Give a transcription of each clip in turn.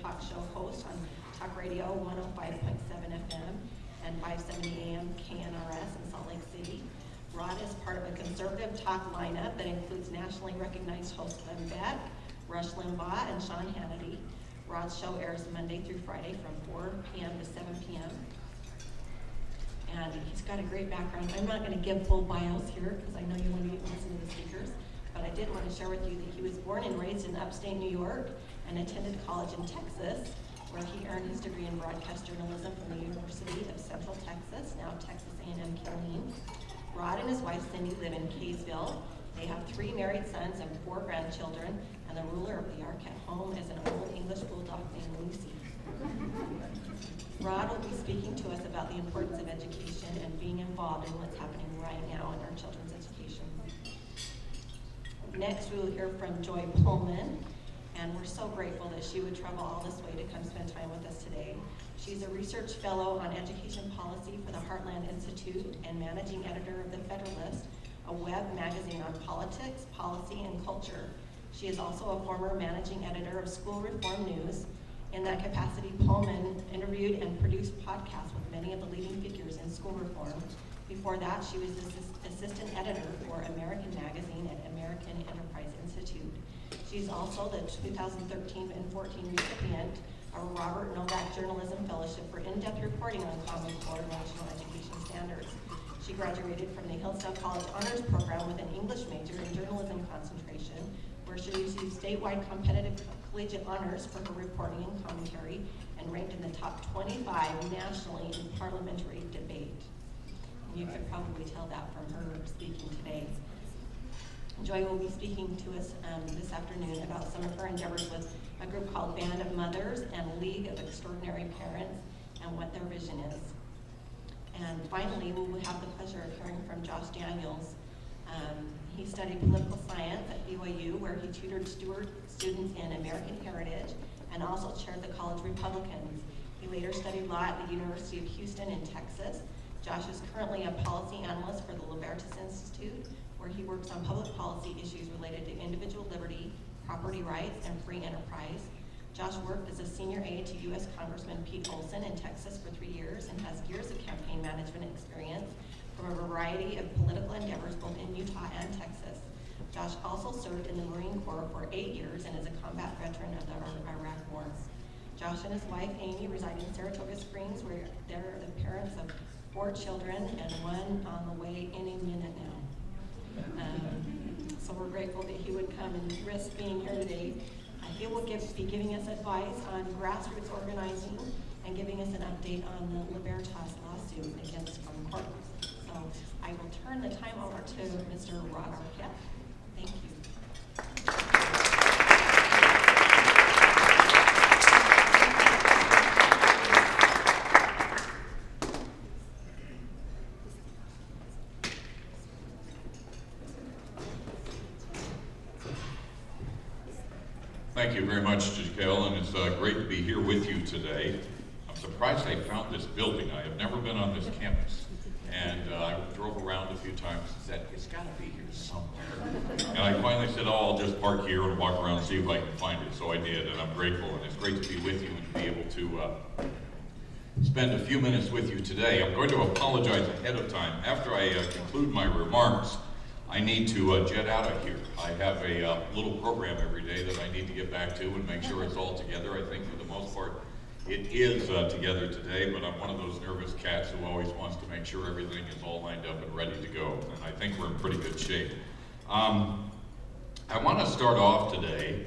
talk show host on Talk Radio 105.7 FM and 570 AM KNRS in Salt Lake City. Rod is part of a conservative talk lineup that includes nationally recognized hosts Glenn Beck, Rush Limbaugh, and Sean Hannity. Rod's show airs Monday through Friday from 4 p.m. to 7 p.m. And he's got a great background. I'm not going to give full bios here because I know you want to listen to the speakers, but I did want to share with you that he was born and raised in upstate New York and attended college in Texas, where he earned his degree in broadcast journalism from the University of Central Texas, now Texas A&M Killeen. Rod and his wife Cindy live in Kaysville. They have 3 married sons and 4 grandchildren, and the ruler of the Arquette home is an old English bulldog named Lucy. Rod will be speaking to us about the importance of education and being involved in what's happening right now in our children's education. Next, we will hear from Joy Pullman, and we're so grateful that she would travel all this way to come spend time with us today. She's a research fellow on education policy for the Heartland Institute and managing editor of The Federalist, a web magazine on politics, policy, and culture. She is also a former managing editor of School Reform News. In that capacity, Pullman interviewed and produced podcasts with many of the leading figures in school reform. Before that, she was assistant editor for American Magazine at American Enterprise Institute. She's also the 2013 and 14 recipient of a Robert Novak Journalism Fellowship for in-depth reporting on Common Core national education standards. She graduated from the Hillsdale College Honors Program with an English major and journalism concentration, where she received statewide competitive collegiate honors for her reporting and commentary and ranked in the top 25 nationally in parliamentary debate. And you could probably tell that from her speaking today. Joy will be speaking to us this afternoon about some of her endeavors with a group called Band of Mothers and League of Extraordinary Parents and what their vision is. And finally, we will have the pleasure of hearing from Josh Daniels. He studied political science at BYU, where he tutored students in American Heritage and also chaired the college Republicans. He later studied law at the University of Houston in Texas. Josh is currently a policy analyst for the Libertas Institute, where he works on public policy issues related to individual liberty, property rights, and free enterprise. Josh worked as a senior aide to U.S. Congressman Pete Olson in Texas for 3 years and has years of campaign management experience from a variety of political endeavors both in Utah and Texas. Josh also served in the Marine Corps for 8 years and is a combat veteran of the Iraq War. Josh and his wife Amy reside in Saratoga Springs, where they're the parents of 4 children and 1 on the way any minute now. So we're grateful that he would come and risk being here today. He will be giving us advice on grassroots organizing and giving us an update on the Libertas lawsuit against Court. So I will turn the time over to Mr. Rod Arquette. Thank you. Thank you very much, Jaquel, and it's great to be here with you today. I'm surprised I found this building. I have never been on this campus, and I drove around a few times and said, it's got to be here somewhere. And I finally said, oh, I'll just park here and walk around and see if I can find it. So I did, and I'm grateful, and it's great to be with you and to be able to spend a few minutes with you today. I'm going to apologize ahead of time. After I conclude my remarks, I need to jet out of here. I have a little program every day that I need to get back to and make sure it's all together. I think for the most part it is together today, but I'm one of those nervous cats who always wants to make sure everything is all lined up and ready to go, and I think we're in pretty good shape. I want to start off today.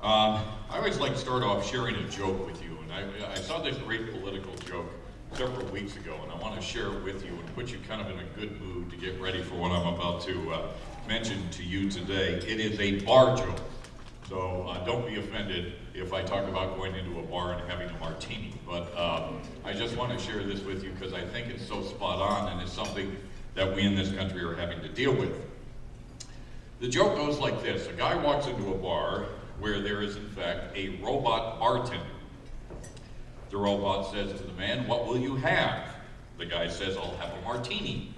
I always like to start off sharing a joke with you, and I saw this great political joke several weeks ago, and I want to share it with you and put you kind of in a good mood to get ready for what I'm about to mention to you today. It is a bar joke, so don't be offended if I talk about going into a bar and having a martini, but I just want to share this with you because I think it's so spot on, and it's something that we in this country are having to deal with. The joke goes like this. A guy walks into a bar where there is in fact a robot bartender. The robot says to the man, "What will you have?" The guy says, "I'll have a martini."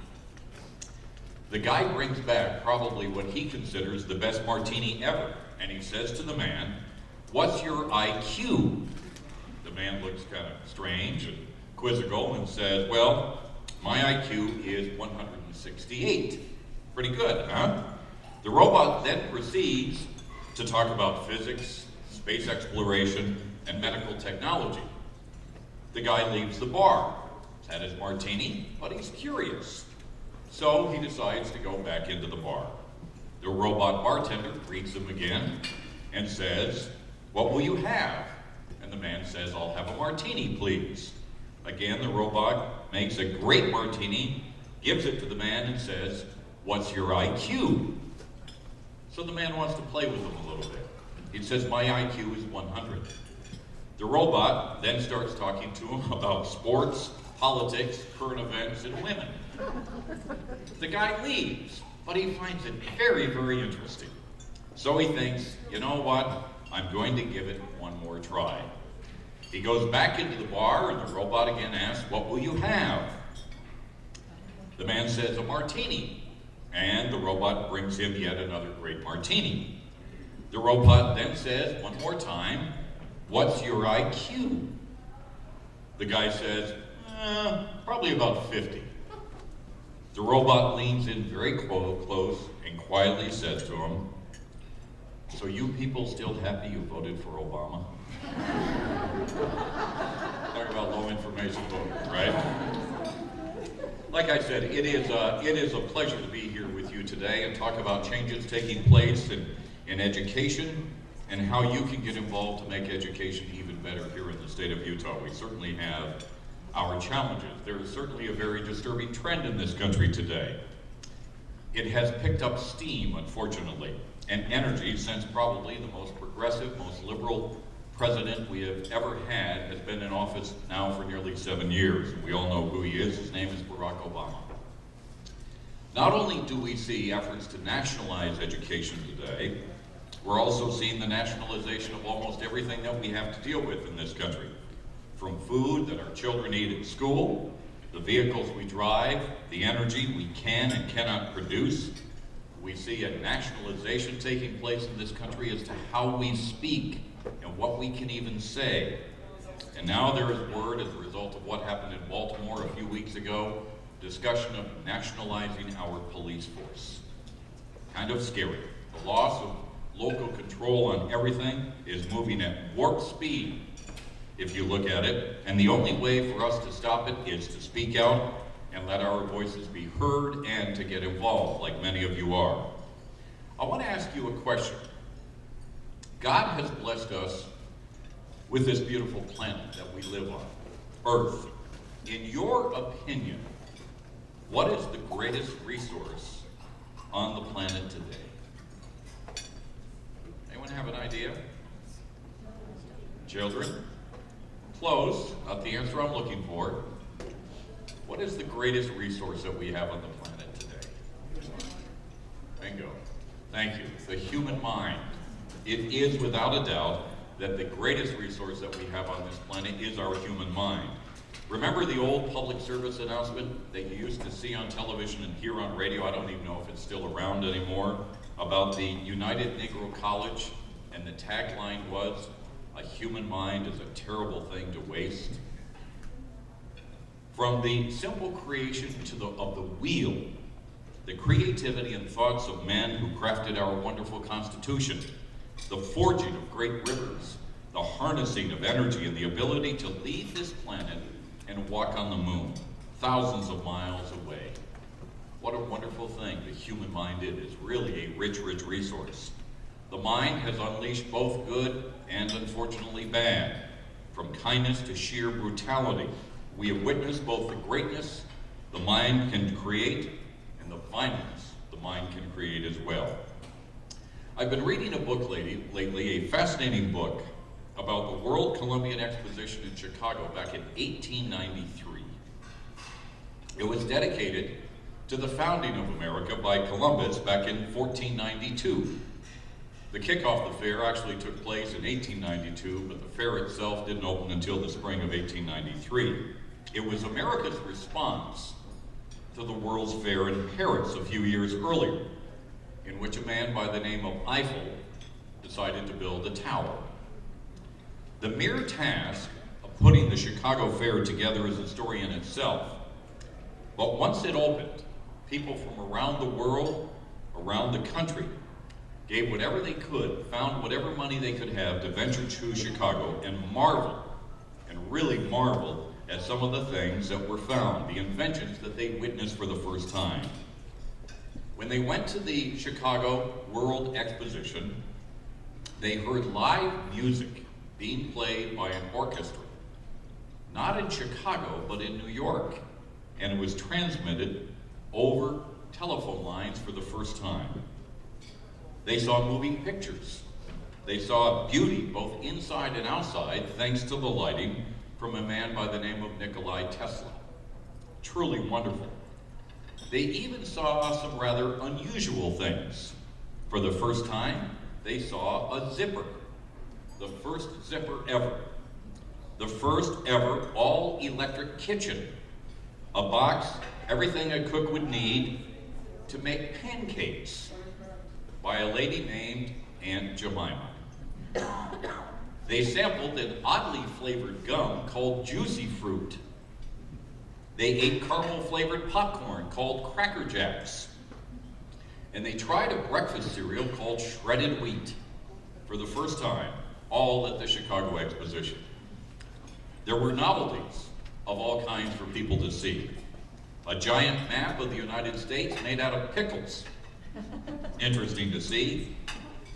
The guy brings back probably what he considers the best martini ever, and he says to the man, what's your IQ? The man looks kind of strange and quizzical and says, well, my IQ is 168. Pretty good, huh? The robot then proceeds to talk about physics, space exploration, and medical technology. The guy leaves the bar. He's had his martini, but he's curious. So he decides to go back into the bar. The robot bartender greets him again and says, what will you have? And the man says, I'll have a martini, please. Again, the robot makes a great martini, gives it to the man and says, what's your IQ? So the man wants to play with him a little bit. He says, my IQ is 100. The robot then starts talking to him about sports, politics, current events, and women. The guy leaves, but he finds it very, very interesting. So he thinks, you know what? I'm going to give it one more try. He goes back into the bar, and the robot again asks, what will you have? The man says, a martini. And the robot brings him yet another great martini. The robot then says, one more time, what's your IQ? The guy says, probably about 50. The robot leans in very close and quietly says to him, so you people still happy you voted for Obama? Talk about low information voting, right? Like I said, it is a pleasure to be here with you today and talk about changes taking place in education and how you can get involved to make education even better here in the state of Utah. We certainly have our challenges. There is certainly a very disturbing trend in this country today. It has picked up steam, unfortunately, and energy since probably the most progressive, most liberal president we have ever had has been in office now for nearly 7 years. We all know who he is. His name is Barack Obama. Not only do we see efforts to nationalize education today, we're also seeing the nationalization of almost everything that we have to deal with in this country. From food that our children eat at school, the vehicles we drive, the energy we can and cannot produce. We see a nationalization taking place in this country as to how we speak and what we can even say. And now there is word, as a result of what happened in Baltimore a few weeks ago, discussion of nationalizing our police force. Kind of scary. The loss of local control on everything is moving at warp speed, if you look at it, and the only way for us to stop it is to speak out and let our voices be heard and to get involved, like many of you are. I want to ask you a question. God has blessed us with this beautiful planet that we live on, Earth. In your opinion, what is the greatest resource on the planet today? Anyone have an idea? Children? Close, not the answer I'm looking for. What is the greatest resource that we have on the planet today? Bingo. Thank you. The human mind. It is without a doubt that the greatest resource that we have on this planet is our human mind. Remember the old public service announcement that you used to see on television and hear on radio? I don't even know if it's still around anymore, about the United Negro College, and the tagline was, a human mind is a terrible thing to waste. From the simple creation of the wheel, the creativity and thoughts of men who crafted our wonderful Constitution, the forging of great rivers, the harnessing of energy, and the ability to leave this planet and walk on the moon, thousands of miles away. What a wonderful thing the human mind is. It's really a rich, rich resource. The mind has unleashed both good and unfortunately bad, from kindness to sheer brutality. We have witnessed both the greatness the mind can create and the violence the mind can create as well. I've been reading a book lately, a fascinating book about the World Columbian Exposition in Chicago back in 1893. It was dedicated to the founding of America by Columbus back in 1492. The kickoff of the fair actually took place in 1892, but the fair itself didn't open until the spring of 1893. It was America's response to the World's Fair in Paris a few years earlier, in which a man by the name of Eiffel decided to build a tower. The mere task of putting the Chicago Fair together is a story in itself. But once it opened, people from around the world, around the country, gave whatever they could, found whatever money they could have to venture to Chicago and marvel, and really marvel at some of the things that were found, the inventions that they witnessed for the first time. When they went to the Chicago World Exposition, they heard live music being played by an orchestra, not in Chicago, but in New York, and it was transmitted over telephone lines for the first time. They saw moving pictures. They saw beauty both inside and outside, thanks to the lighting from a man by the name of Nikola Tesla. Truly wonderful. They even saw some rather unusual things. For the first time, they saw a zipper. The first zipper ever. The first ever all-electric kitchen. A box, everything a cook would need to make pancakes by a lady named Aunt Jemima. They sampled an oddly flavored gum called Juicy Fruit. They ate caramel-flavored popcorn called Cracker Jacks. And they tried a breakfast cereal called Shredded Wheat for the first time, all at the Chicago Exposition. There were novelties of all kinds for people to see. A giant map of the United States made out of pickles. Interesting to see.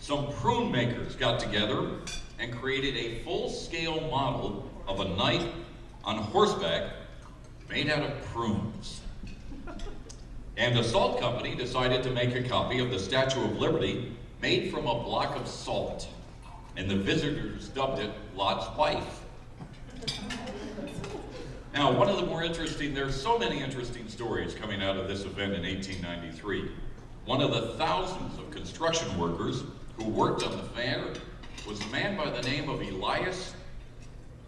Some prune makers got together and created a full-scale model of a knight on horseback made out of prunes. And a salt company decided to make a copy of the Statue of Liberty made from a block of salt. And the visitors dubbed it Lot's wife. Now, one of the more interesting, there's so many interesting stories coming out of this event in 1893. One of the thousands of construction workers who worked on the fair was a man by the name of Elias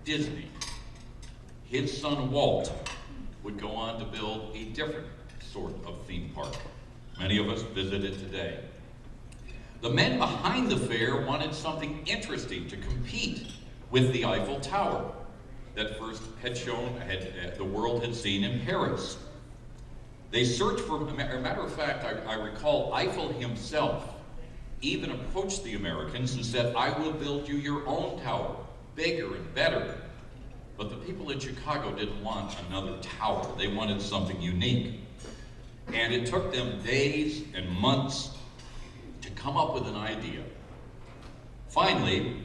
Disney. His son Walt would go on to build a different sort of theme park. Many of us visit it today. The men behind the fair wanted something interesting to compete with the Eiffel Tower that first the world had seen in Paris. They searched for, a matter of fact, I recall Eiffel himself even approached the Americans and said, "I will build you your own tower, bigger and better." But the people in Chicago didn't want another tower. They wanted something unique. And it took them days and months to come up with an idea. Finally,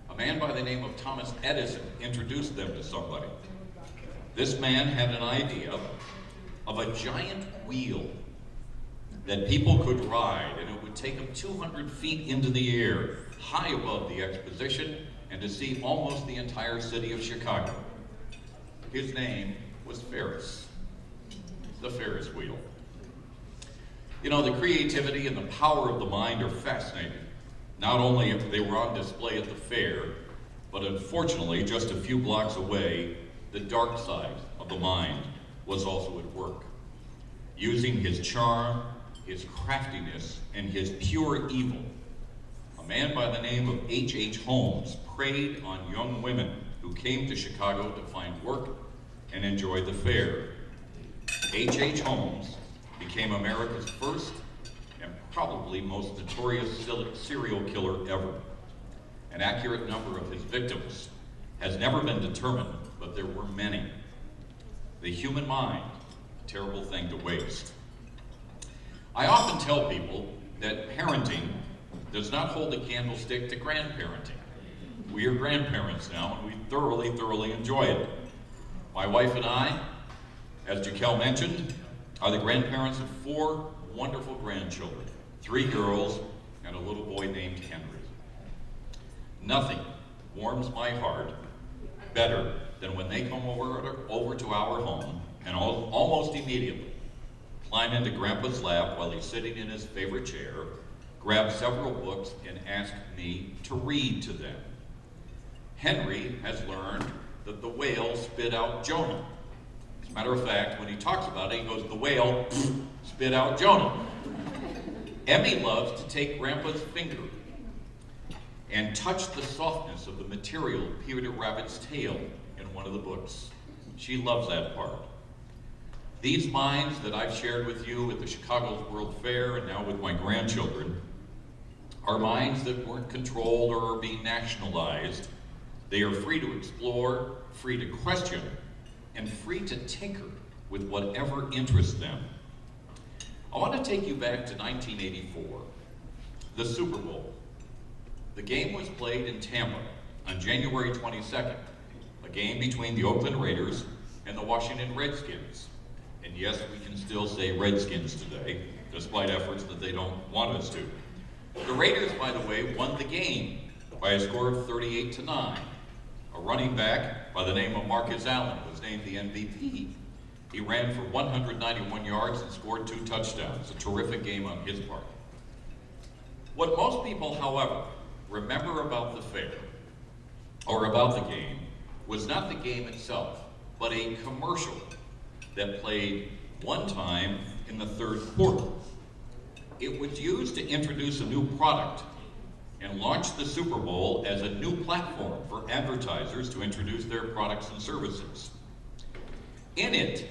a man by the name of Thomas Edison introduced them to somebody. This man had an idea of a giant wheel that people could ride, and it would take them 200 feet into the air, high above the exposition, and to see almost the entire city of Chicago. His name was Ferris, the Ferris wheel. You know, the creativity and the power of the mind are fascinating. Not only if they were on display at the fair, but unfortunately, just a few blocks away, the dark side of the mind was also at work. Using his charm, his craftiness, and his pure evil, a man by the name of H.H. Holmes preyed on young women who came to Chicago to find work and enjoy the fair. H.H. Holmes became America's first and probably most notorious serial killer ever. An accurate number of his victims has never been determined, but there were many. The human mind, a terrible thing to waste. I often tell people that parenting does not hold a candlestick to grandparenting. We are grandparents now, and we thoroughly, thoroughly enjoy it. My wife and I, as Jaquel mentioned, are the grandparents of 4 wonderful grandchildren, 3 girls and a little boy named Henry. Nothing warms my heart better than when they come over to our home and almost immediately climb into Grandpa's lap while he's sitting in his favorite chair, grab several books, and ask me to read to them. Henry has learned that the whale spit out Jonah. As a matter of fact, when he talks about it, he goes, "The whale spit out Jonah." Emmy loves to take Grandpa's finger and touch the softness of the material of Peter Rabbit's tail in one of the books. She loves that part. These minds that I've shared with you at the Chicago's World Fair and now with my grandchildren are minds that weren't controlled or are being nationalized. They are free to explore, free to question, and free to tinker with whatever interests them. I want to take you back to 1984, the Super Bowl. The game was played in Tampa on January 22nd, a game between the Oakland Raiders and the Washington Redskins. And yes, we can still say Redskins today, despite efforts that they don't want us to. The Raiders, by the way, won the game by a score of 38-9. A running back by the name of Marcus Allen was named the MVP. He ran for 191 yards and scored 2 touchdowns. A terrific game on his part. What most people, however, remember about the fair, or about the game, was not the game itself, but a commercial that played one time in the third quarter. It was used to introduce a new product and launch the Super Bowl as a new platform for advertisers to introduce their products and services. In it,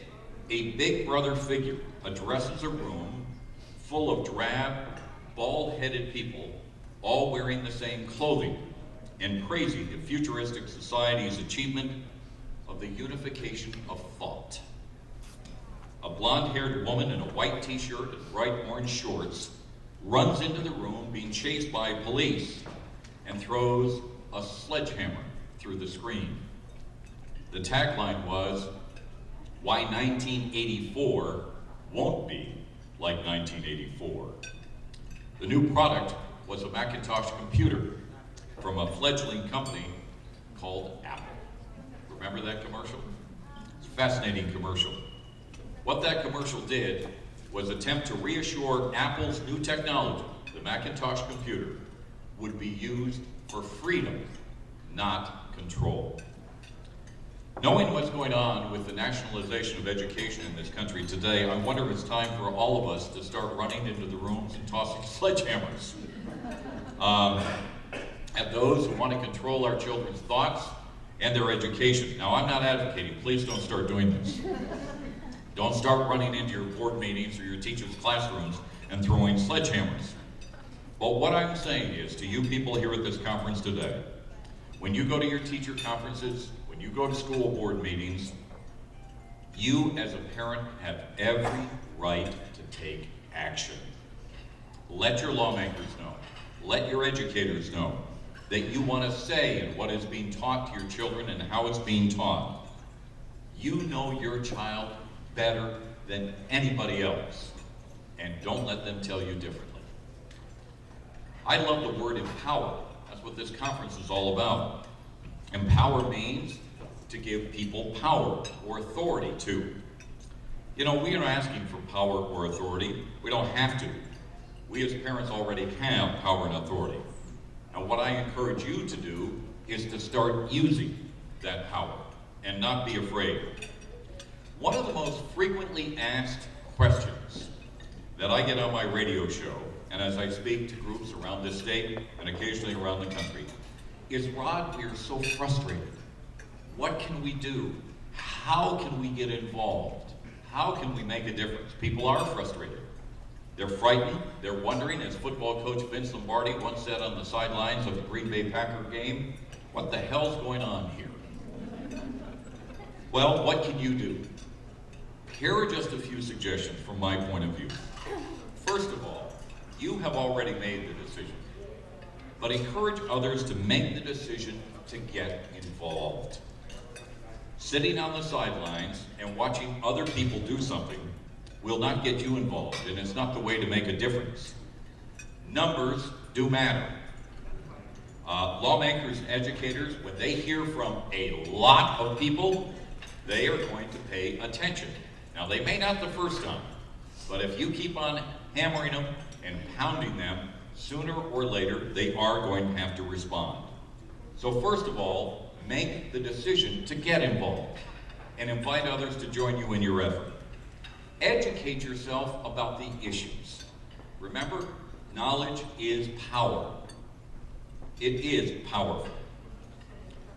a Big Brother figure addresses a room full of drab, bald-headed people, all wearing the same clothing, and praising the futuristic society's achievement of the unification of thought. A blonde-haired woman in a white t-shirt and bright orange shorts runs into the room being chased by police and throws a sledgehammer through the screen. The tagline was, "Why 1984 won't be like 1984. The new product was a Macintosh computer from a fledgling company called Apple. Remember that commercial? It's a fascinating commercial. What that commercial did was attempt to reassure Apple's new technology, the Macintosh computer, would be used for freedom, not control. Knowing what's going on with the nationalization of education in this country today, I wonder if it's time for all of us to start running into the rooms and tossing sledgehammers at those who want to control our children's thoughts and their education. Now, I'm not advocating, please don't start doing this. Don't start running into your board meetings or your teachers' classrooms and throwing sledgehammers. But what I'm saying is to you people here at this conference today, when you go to your teacher conferences, when you go to school board meetings, you as a parent have every right to take action. Let your lawmakers know, let your educators know that you want to say in what is being taught to your children and how it's being taught. You know your child better than anybody else, and don't let them tell you differently. I love the word empower. That's what this conference is all about. Empower means to give people power or authority to. You know, we are asking for power or authority. We don't have to. We as parents already have power and authority. And what I encourage you to do is to start using that power and not be afraid. One of the most frequently asked questions that I get on my radio show, and as I speak to groups around this state and occasionally around the country, is, Rod, we are so frustrated. What can we do? How can we get involved? How can we make a difference? People are frustrated. They're frightened. They're wondering, as football coach Vince Lombardi once said on the sidelines of the Green Bay Packer game, what the hell's going on here? Well, what can you do? Here are just a few suggestions from my point of view. First of all, you have already made the decision, but encourage others to make the decision to get involved. Sitting on the sidelines and watching other people do something will not get you involved, and it's not the way to make a difference. Numbers do matter. Lawmakers and educators, when they hear from a lot of people, they are going to pay attention. Now, they may not the first time, but if you keep on hammering them and pounding them, sooner or later, they are going to have to respond. So first of all, make the decision to get involved and invite others to join you in your effort. Educate yourself about the issues. Remember, knowledge is power. It is powerful.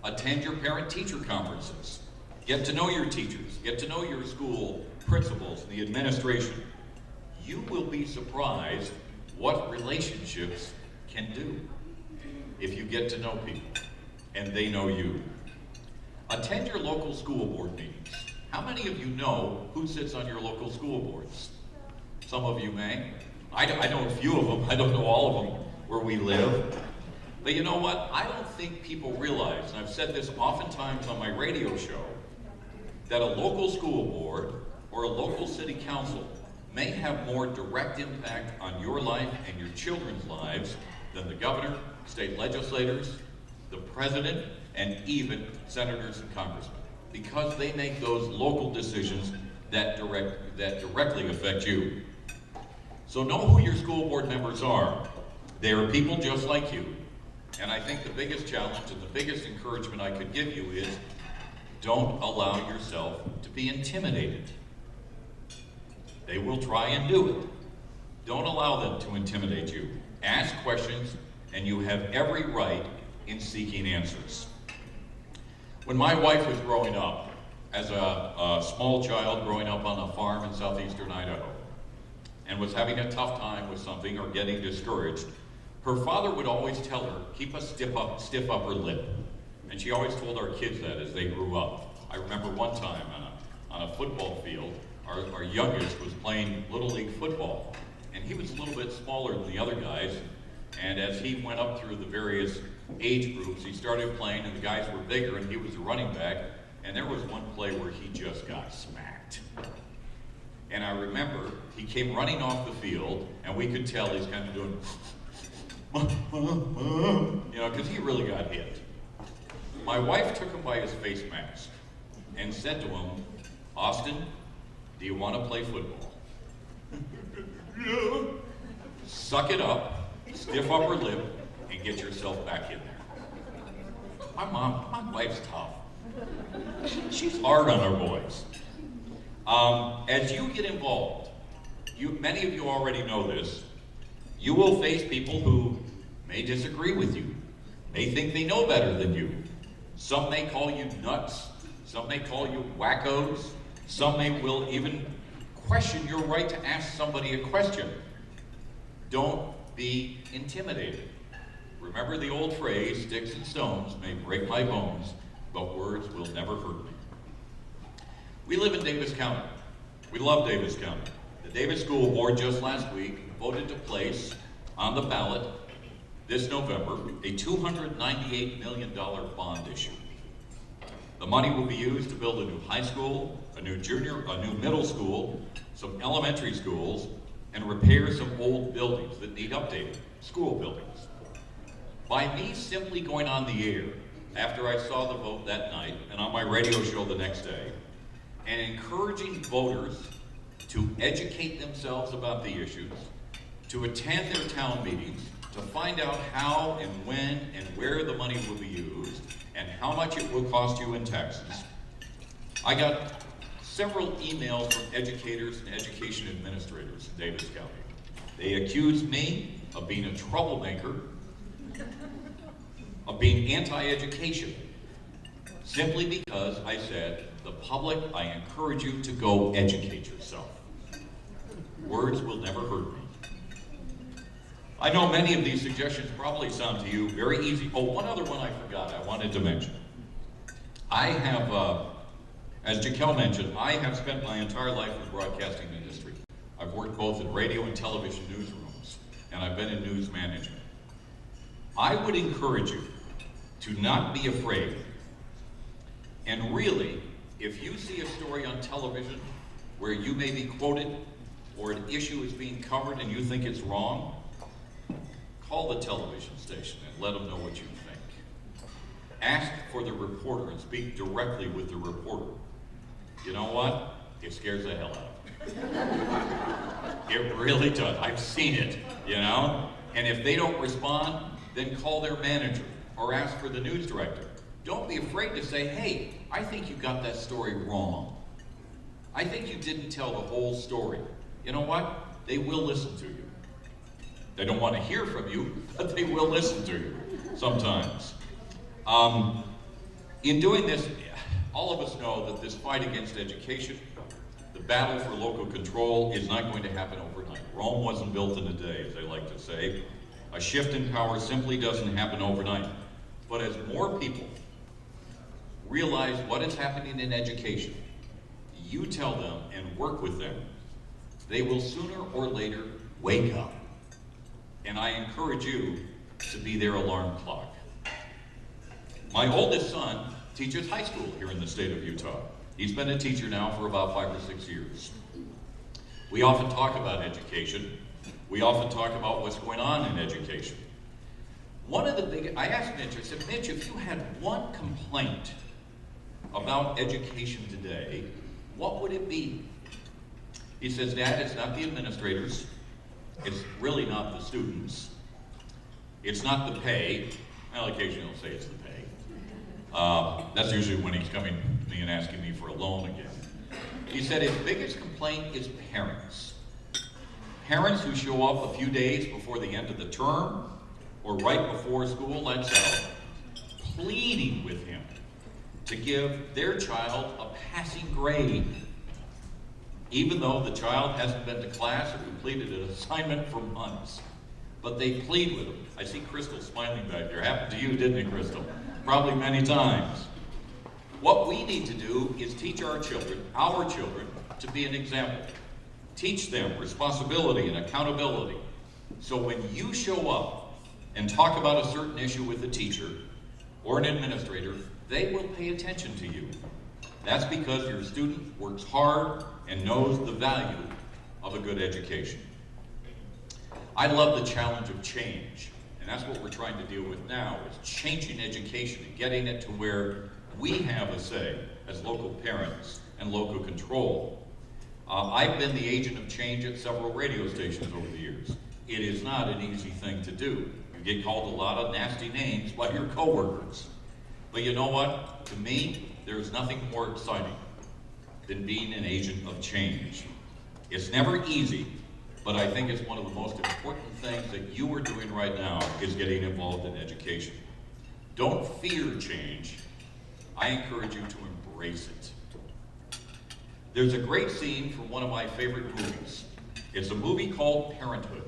Attend your parent-teacher conferences. Get to know your teachers. Get to know your school principals and the administration. You will be surprised what relationships can do if you get to know people and they know you. Attend your local school board meetings. How many of you know who sits on your local school boards? Some of you may. I know a few of them. I don't know all of them where we live. But you know what? I don't think people realize, and I've said this oftentimes on my radio show, that a local school board or a local city council may have more direct impact on your life and your children's lives than the governor, state legislators, the president, and even senators and congressmen, because they make those local decisions that directly affect you. So know who your school board members are. They are people just like you. And I think the biggest challenge and the biggest encouragement I could give you is don't allow yourself to be intimidated. They will try and do it. Don't allow them to intimidate you. Ask questions, and you have every right in seeking answers. When my wife was growing up, as a small child growing up on a farm in southeastern Idaho, and was having a tough time with something or getting discouraged, her father would always tell her, keep a stiff upper lip. And she always told our kids that as they grew up. I remember one time on a football field, our youngest was playing Little League football. And he was a little bit smaller than the other guys. And as he went up through the various age groups, he started playing, and the guys were bigger, and he was a running back. And there was one play where he just got smacked. And I remember he came running off the field, and we could tell he's kind of doing, because he really got hit. My wife took him by his face mask and said to him, Austin, do you want to play football? Yeah. Suck it up, stiff upper lip, and get yourself back in there. My wife's tough. She's hard on her boys. As you get involved, many of you already know this, you will face people who may disagree with you, may think they know better than you. Some may call you nuts, some may call you wackos, some will even question your right to ask somebody a question. Don't be intimidated. Remember the old phrase, sticks and stones may break my bones, but words will never hurt me. We live in Davis County. We love Davis County. The Davis School Board just last week voted to place on the ballot this November a $298 million bond issue. The money will be used to build a new high school, a new middle school, some elementary schools, and repair some old buildings that need updating, school buildings. By me simply going on the air after I saw the vote that night and on my radio show the next day, and encouraging voters to educate themselves about the issues, to attend their town meetings, to find out how and when and where the money will be used, and how much it will cost you in taxes. I got several emails from educators and education administrators in Davis County. They accused me of being a troublemaker, of being anti-education, simply because I said, the public, I encourage you to go educate yourself. Words will never hurt me. I know many of these suggestions probably sound to you very easy. Oh, one other one I forgot I wanted to mention. I have, as Jaquel mentioned, I have spent my entire life in the broadcasting industry. I've worked both in radio and television newsrooms, and I've been in news management. I would encourage you to not be afraid. And really, if you see a story on television where you may be quoted or an issue is being covered and you think it's wrong, call the television station and let them know what you think. Ask for the reporter and speak directly with the reporter. You know what? It scares the hell out of me. It really does. I've seen it, And if they don't respond, then call their manager or ask for the news director. Don't be afraid to say, hey, I think you got that story wrong. I think you didn't tell the whole story. You know what? They will listen to you. They don't want to hear from you, but they will listen to you. sometimes. In doing this, all of us know that this fight against education, the battle for local control, is not going to happen overnight. Rome wasn't built in a day, as they like to say. A shift in power simply doesn't happen overnight. But as more people realize what is happening in education, you tell them and work with them, they will sooner or later wake up. And I encourage you to be their alarm clock. My oldest son teaches high school here in the state of Utah. He's been a teacher now for about 5 or 6 years. We often talk about education. We often talk about what's going on in education. I asked Mitch, I said, Mitch, if you had one complaint about education today, what would it be? He says, Dad, it's not the administrators. It's really not the students. It's not the pay. Well, occasionally he'll say it's the pay. That's usually when he's coming to me and asking me for a loan again. He said his biggest complaint is parents. Parents who show up a few days before the end of the term or right before school lets out, pleading with him to give their child a passing grade, even though the child hasn't been to class or completed an assignment for months. But they plead with him. I see Crystal smiling back there. Happened to you, didn't it, Crystal? Probably many times. What we need to do is teach our children, to be an example. Teach them responsibility and accountability. So when you show up and talk about a certain issue with a teacher or an administrator, they will pay attention to you. That's because your student works hard and knows the value of a good education. I love the challenge of change, and that's what we're trying to deal with now, is changing education and getting it to where we have a say as local parents and local control. I've been the agent of change at several radio stations over the years. It is not an easy thing to do. You get called a lot of nasty names by your coworkers. But you know what? To me, there's nothing more exciting than being an agent of change. It's never easy, but I think it's one of the most important things that you are doing right now is getting involved in education. Don't fear change. I encourage you to embrace it. There's a great scene from one of my favorite movies. It's a movie called Parenthood.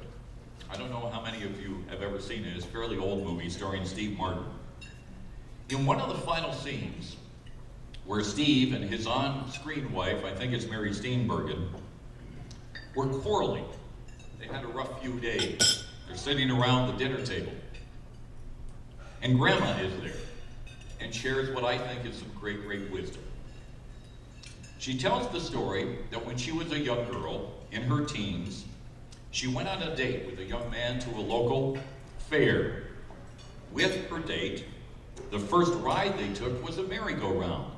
I don't know how many of you have ever seen it. It's a fairly old movie starring Steve Martin. In one of the final scenes, where Steve and his on-screen wife, I think it's Mary Steenburgen, were quarreling. They had a rough few days. They're sitting around the dinner table. And Grandma is there and shares what I think is some great, great wisdom. She tells the story that when she was a young girl, in her teens, she went on a date with a young man to a local fair. With her date, the first ride they took was a merry-go-round.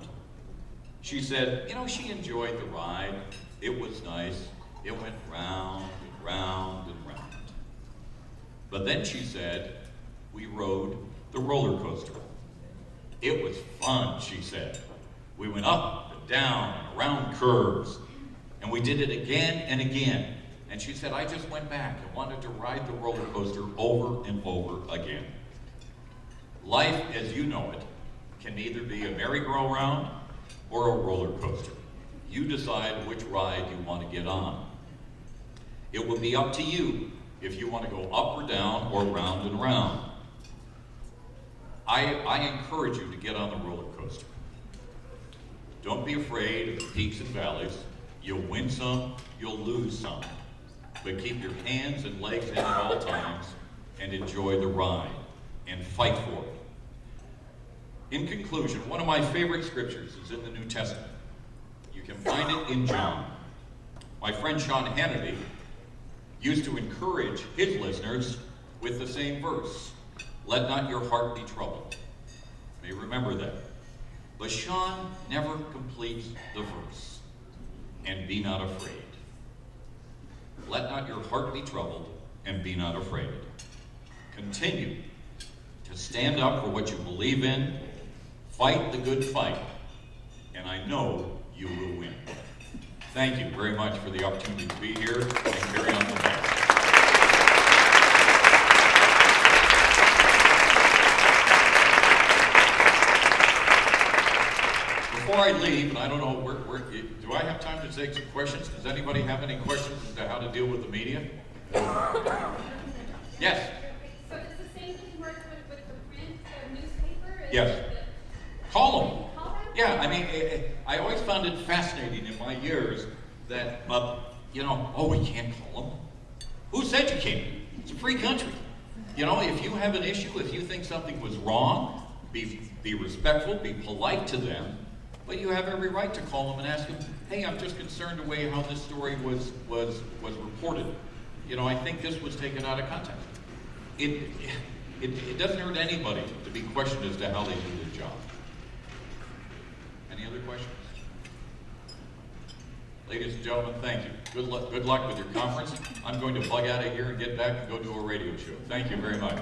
She said, she enjoyed the ride. It was nice. It went round and round and round. But then she said, we rode the roller coaster. It was fun, she said. We went up and down and around curves, and we did it again and again. And she said, I just went back and wanted to ride the roller coaster over and over again. Life, as you know it, can either be a merry-go-round or a roller coaster. You decide which ride you want to get on. It will be up to you if you want to go up or down or round and round. I encourage you to get on the roller coaster. Don't be afraid of the peaks and valleys. You'll win some, you'll lose some. But keep your hands and legs in at all times and enjoy the ride and fight for it. In conclusion, one of my favorite scriptures is in the New Testament. You can find it in John. My friend Sean Hannity used to encourage his listeners with the same verse. Let not your heart be troubled. You may remember that. But Sean never completes the verse. And be not afraid. Let not your heart be troubled, and be not afraid. Continue to stand up for what you believe in. Fight the good fight. And I know you will win. Thank you very much for the opportunity to be here, and carry on the best. before I leave, and I don't know do I have time to take some questions? Does anybody have any questions as to how to deal with the media? Yes. So does the same thing work with the print newspaper? Yes. Call them. Call them? Yeah, I mean, I always found it fascinating in my years that, oh, we can't call them. Who said you can't? It's a free country. You know, if you have an issue, if you think something was wrong, be respectful, be polite to them, but you have every right to call them and ask them, hey, I'm just concerned the way how this story was reported. You know, I think this was taken out of context. It doesn't hurt anybody to be questioned as to how they do their job. Any other questions? Ladies and gentlemen, thank you. Good luck with your conference. I'm going to bug out of here and get back and go do a radio show. Thank you very much.